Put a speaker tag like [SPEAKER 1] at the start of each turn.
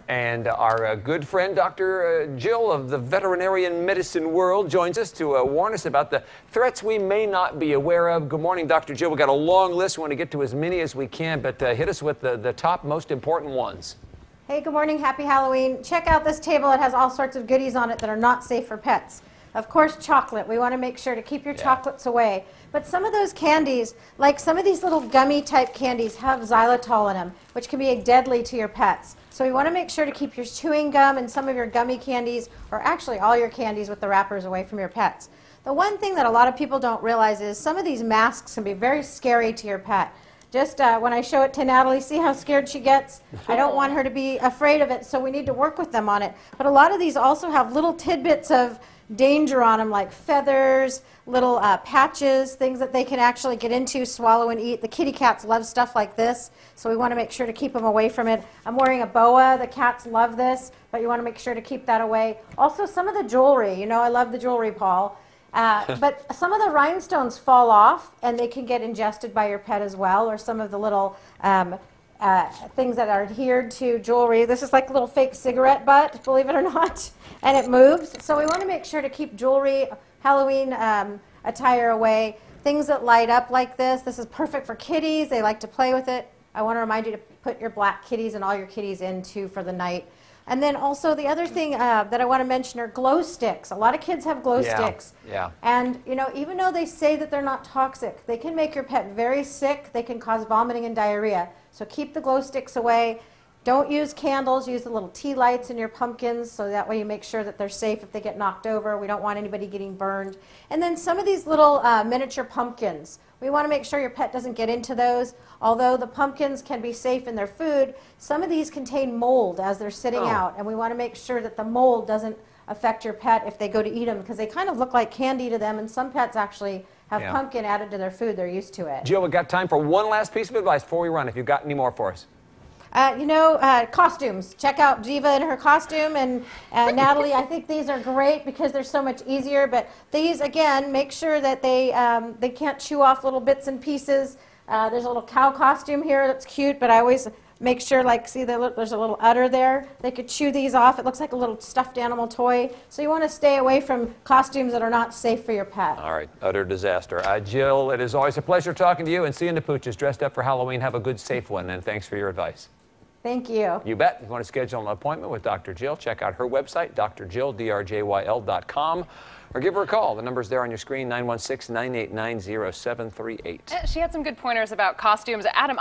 [SPEAKER 1] And our good friend, Dr. Jill of the veterinarian medicine world, joins us to warn us about the threats we may not be aware of. Good morning, Dr. Jill. We've got a long list. We want to get to as many as we can, but hit us with the top most important ones.
[SPEAKER 2] Hey, good morning. Happy Halloween. Check out this table. It has all sorts of goodies on it that are not safe for pets. Of course, chocolate. We want to make sure to keep your chocolates away. But some of those candies, like some of these little gummy type candies, have xylitol in them, which can be deadly to your pets. So we want to make sure to keep your chewing gum and some of your gummy candies, or actually all your candies with the wrappers, away from your pets. The one thing that a lot of people don't realize is some of these masks can be very scary to your pet. Just when I show it to Natalie, see how scared she gets? I don't want her to be afraid of it, so we need to work with them on it. But a lot of these also have little tidbits of danger on them, like feathers, little patches, things that they can actually get into, swallow and eat. The kitty cats love stuff like this, so we want to make sure to keep them away from it. I'm wearing a boa. The cats love this, but you want to make sure to keep that away. Also, some of the jewelry. You know, I love the jewelry, Paul. But some of the rhinestones fall off, and they can get ingested by your pet as well, or some of the little things that are adhered to jewelry. This is like a little fake cigarette butt, believe it or not, and it moves. So we want to make sure to keep jewelry, Halloween attire away. Things that light up like this. This is perfect for kitties. They like to play with it. I want to remind you to put your black kitties and all your kitties in too for the night. And then also the other thing that I want to mention are glow sticks. A lot of kids have glow sticks.
[SPEAKER 1] Yeah.
[SPEAKER 2] And you know, even though they say that they're not toxic, they can make your pet very sick. They can cause vomiting and diarrhea. So keep the glow sticks away. Don't use candles. Use the little tea lights in your pumpkins, so that way you make sure that they're safe if they get knocked over. We don't want anybody getting burned. And then some of these little miniature pumpkins. We want to make sure your pet doesn't get into those. Although the pumpkins can be safe in their food, some of these contain mold as they're sitting out, and we want to make sure that the mold doesn't affect your pet if they go to eat them, because they kind of look like candy to them, and some pets actually have pumpkin added to their food. They're used to it.
[SPEAKER 1] Jill, we've got time for one last piece of advice before we run, if you've got any more for us.
[SPEAKER 2] Costumes. Check out Jiva in her costume, and Natalie, I think these are great because they're so much easier, but these, again, make sure that they can't chew off little bits and pieces. There's a little cow costume here that's cute, but I always make sure, like, see, there's a little udder there. They could chew these off. It looks like a little stuffed animal toy. So you want to stay away from costumes that are not safe for your pet.
[SPEAKER 1] All right, utter disaster. Jill, it is always a pleasure talking to you, and seeing the pooches dressed up for Halloween. Have a good, safe one, and thanks for your advice.
[SPEAKER 2] Thank you.
[SPEAKER 1] You bet. If you want to schedule an appointment with Dr. Jill, check out her website, drjill.com, or give her a call. The number's there on your screen, 916-989-0738.
[SPEAKER 3] She had some good pointers about costumes. Adam,